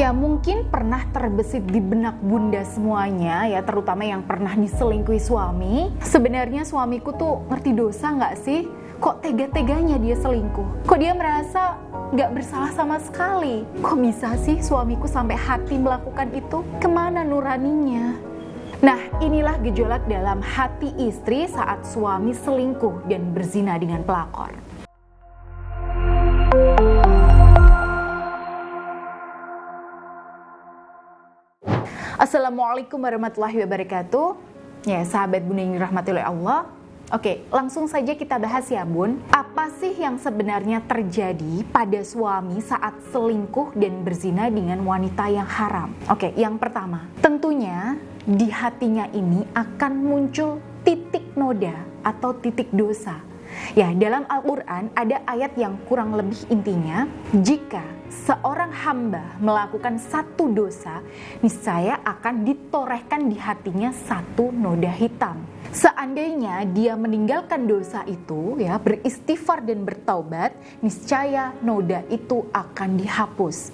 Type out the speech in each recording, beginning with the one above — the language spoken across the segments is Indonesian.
Ya mungkin pernah terbesit di benak bunda semuanya ya, terutama yang pernah diselingkuhi suami. Sebenarnya suamiku tuh ngerti dosa nggak sih? Kok tega-teganya dia selingkuh? Kok dia merasa nggak bersalah sama sekali? Kok bisa sih suamiku sampai hati melakukan itu? Kemana nuraninya? Nah, inilah gejolak dalam hati istri saat suami selingkuh dan berzina dengan pelakor. Assalamualaikum warahmatullahi wabarakatuh. Ya, sahabat Bunda yang dirahmati oleh Allah. Oke, langsung saja kita bahas ya Bun. Apa sih yang sebenarnya terjadi pada suami saat selingkuh dan berzina dengan wanita yang haram? Oke, yang pertama, tentunya di hatinya ini akan muncul titik noda atau titik dosa. Ya, dalam Al-Quran ada ayat yang kurang lebih intinya, jika seorang hamba melakukan satu dosa, niscaya akan ditorehkan di hatinya satu noda hitam. Seandainya dia meninggalkan dosa itu, ya, beristighfar dan bertaubat, niscaya noda itu akan dihapus.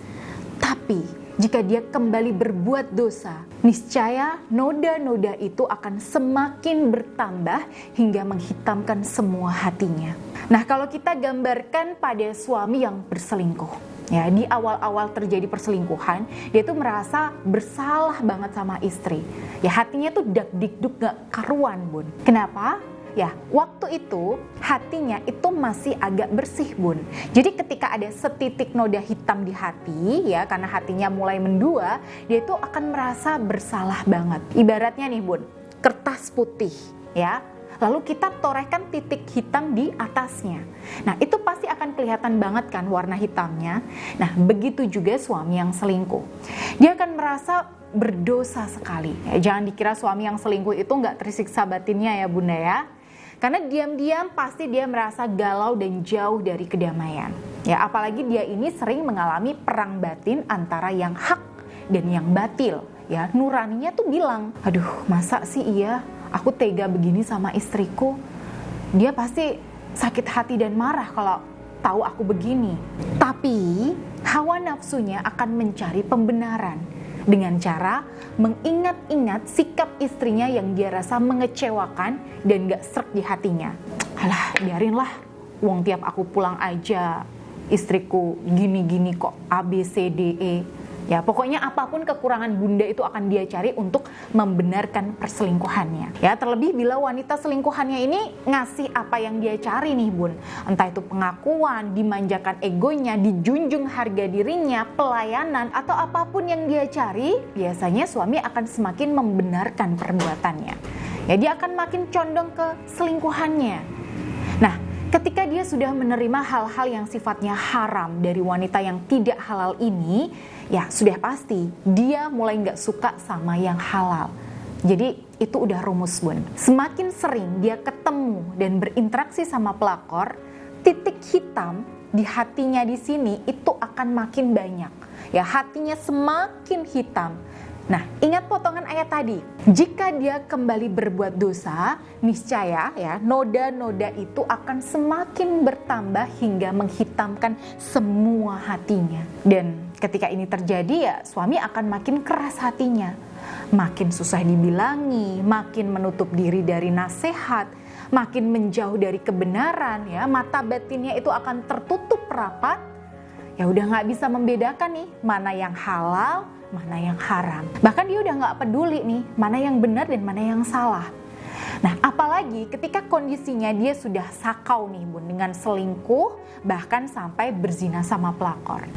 Tapi jika dia kembali berbuat dosa, niscaya noda-noda itu akan semakin bertambah hingga menghitamkan semua hatinya. Nah, kalau kita gambarkan pada suami yang berselingkuh, ya, di awal-awal terjadi perselingkuhan, dia tuh merasa bersalah banget sama istri. Ya, hatinya tuh dak-dikduk gak karuan, Bun. Kenapa? Ya, waktu itu hatinya itu masih agak bersih Bun. Jadi ketika ada setitik noda hitam di hati, ya, karena hatinya mulai mendua, dia itu akan merasa bersalah banget. Ibaratnya nih Bun, kertas putih, ya, lalu kita torehkan titik hitam di atasnya. Nah, itu pasti akan kelihatan banget kan warna hitamnya. Nah, begitu juga suami yang selingkuh. Dia akan merasa berdosa sekali. Ya, jangan dikira suami yang selingkuh itu nggak tersiksa batinnya ya Bunda ya. Karena diam-diam pasti dia merasa galau dan jauh dari kedamaian. Ya, apalagi dia ini sering mengalami perang batin antara yang hak dan yang batil. Ya, nuraninya tuh bilang, aduh masa sih iya aku tega begini sama istriku. Dia pasti sakit hati dan marah kalau tahu aku begini. Tapi hawa nafsunya akan mencari pembenaran dengan cara mengingat-ingat sikap istrinya yang dia rasa mengecewakan dan gak srek di hatinya. Alah, biarinlah, wong tiap aku pulang aja istriku gini-gini kok, A, B, C, D, E. Ya, pokoknya apapun kekurangan bunda itu akan dia cari untuk membenarkan perselingkuhannya. Ya, terlebih bila wanita selingkuhannya ini ngasih apa yang dia cari nih Bun. Entah itu pengakuan, dimanjakan egonya, dijunjung harga dirinya, pelayanan, atau apapun yang dia cari, biasanya suami akan semakin membenarkan perbuatannya. Ya, dia akan makin condong ke selingkuhannya. Nah, ketika dia sudah menerima hal-hal yang sifatnya haram dari wanita yang tidak halal ini, ya sudah pasti dia mulai gak suka sama yang halal. Jadi itu udah rumus Bun. Semakin sering dia ketemu dan berinteraksi sama pelakor, titik hitam di hatinya di sini itu akan makin banyak. Ya, hatinya semakin hitam. Nah, ingat potongan ayat tadi. Jika dia kembali berbuat dosa, niscaya ya noda-noda itu akan semakin bertambah hingga menghitamkan semua hatinya. Dan ketika ini terjadi ya suami akan makin keras hatinya. Makin susah dibilangi, makin menutup diri dari nasihat, makin menjauh dari kebenaran ya. Mata batinnya itu akan tertutup rapat. Ya udah gak bisa membedakan nih mana yang halal, mana yang haram. Bahkan dia udah gak peduli nih mana yang benar dan mana yang salah. Nah, apalagi ketika kondisinya dia sudah sakau nih Bun dengan selingkuh, bahkan sampai berzina sama pelakor.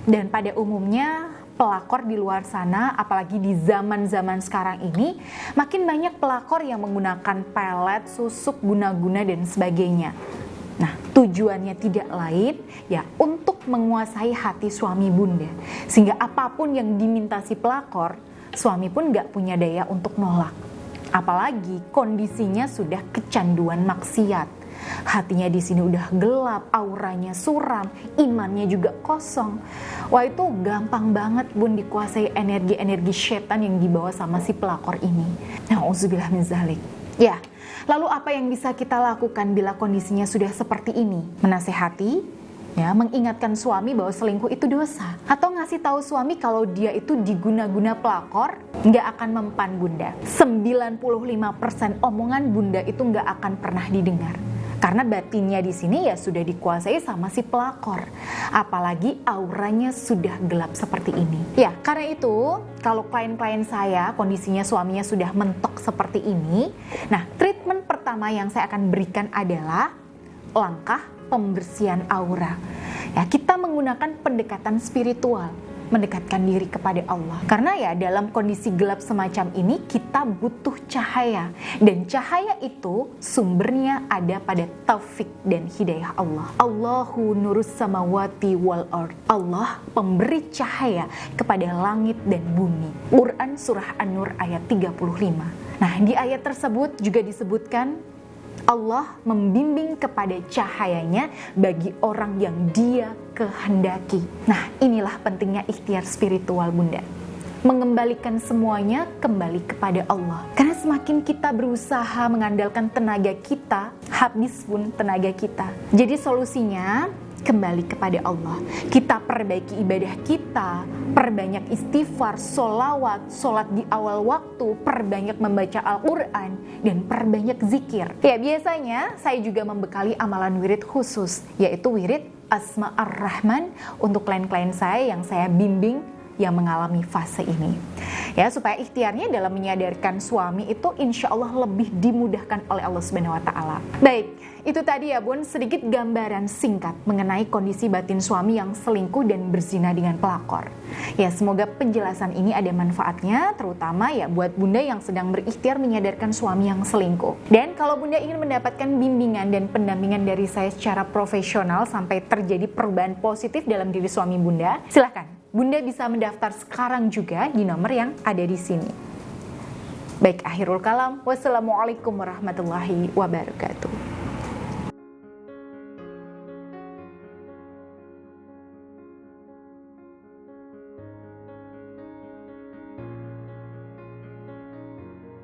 Dan pada umumnya pelakor di luar sana, apalagi di zaman-zaman sekarang ini, makin banyak pelakor yang menggunakan pelet, susuk, guna-guna dan sebagainya. Nah, tujuannya tidak lain ya untuk menguasai hati suami bunda. Sehingga apapun yang diminta si pelakor, suami pun gak punya daya untuk nolak. Apalagi kondisinya sudah kecanduan maksiat. Hatinya di sini udah gelap, auranya suram, imannya juga kosong. Wah, itu gampang banget Bun dikuasai energi-energi setan yang dibawa sama si pelakor ini. Nauzubillah min zalik. Ya, lalu apa yang bisa kita lakukan bila kondisinya sudah seperti ini? Menasehati, Ya, mengingatkan suami bahwa selingkuh itu dosa, atau ngasih tahu suami kalau dia itu diguna-guna pelakor, nggak akan mempan Bunda. 95% omongan Bunda itu nggak akan pernah didengar. Karena batinnya di sini ya sudah dikuasai sama si pelakor. Apalagi auranya sudah gelap seperti ini. Ya, karena itu kalau klien-klien saya kondisinya suaminya sudah mentok seperti ini, nah treatment pertama yang saya akan berikan adalah langkah pembersihan aura. Ya, kita menggunakan pendekatan spiritual, mendekatkan diri kepada Allah. Karena ya dalam kondisi gelap semacam ini kita butuh cahaya, dan cahaya itu sumbernya ada pada taufik dan hidayah Allah. Allahu nurus samawati wal ard. Allah pemberi cahaya kepada langit dan bumi. Quran surah An-Nur ayat 35. Nah, di ayat tersebut juga disebutkan Allah membimbing kepada cahayanya bagi orang yang Dia kehendaki. Nah, inilah pentingnya ikhtiar spiritual Bunda. Mengembalikan semuanya kembali kepada Allah. Karena semakin kita berusaha mengandalkan tenaga kita, habis pun tenaga kita. Jadi solusinya kembali kepada Allah. Kita perbaiki ibadah kita, perbanyak istighfar, sholawat, sholat di awal waktu, perbanyak membaca Al-Quran, dan perbanyak zikir. Ya, biasanya saya juga membekali amalan wirid khusus, yaitu wirid Asma Ar-Rahman untuk klien-klien saya yang saya bimbing yang mengalami fase ini. Ya, supaya ikhtiarnya dalam menyadarkan suami itu insya Allah lebih dimudahkan oleh Allah Subhanahu wa Ta'ala. Baik, itu tadi ya Bun, sedikit gambaran singkat mengenai kondisi batin suami yang selingkuh dan berzina dengan pelakor. Ya, semoga penjelasan ini ada manfaatnya, terutama ya buat Bunda yang sedang berikhtiar menyadarkan suami yang selingkuh. Dan kalau Bunda ingin mendapatkan bimbingan dan pendampingan dari saya secara profesional sampai terjadi perubahan positif dalam diri suami Bunda, silahkan Bunda bisa mendaftar sekarang juga di nomor yang ada di sini. Baik, akhirul kalam. Wassalamualaikum warahmatullahi wabarakatuh.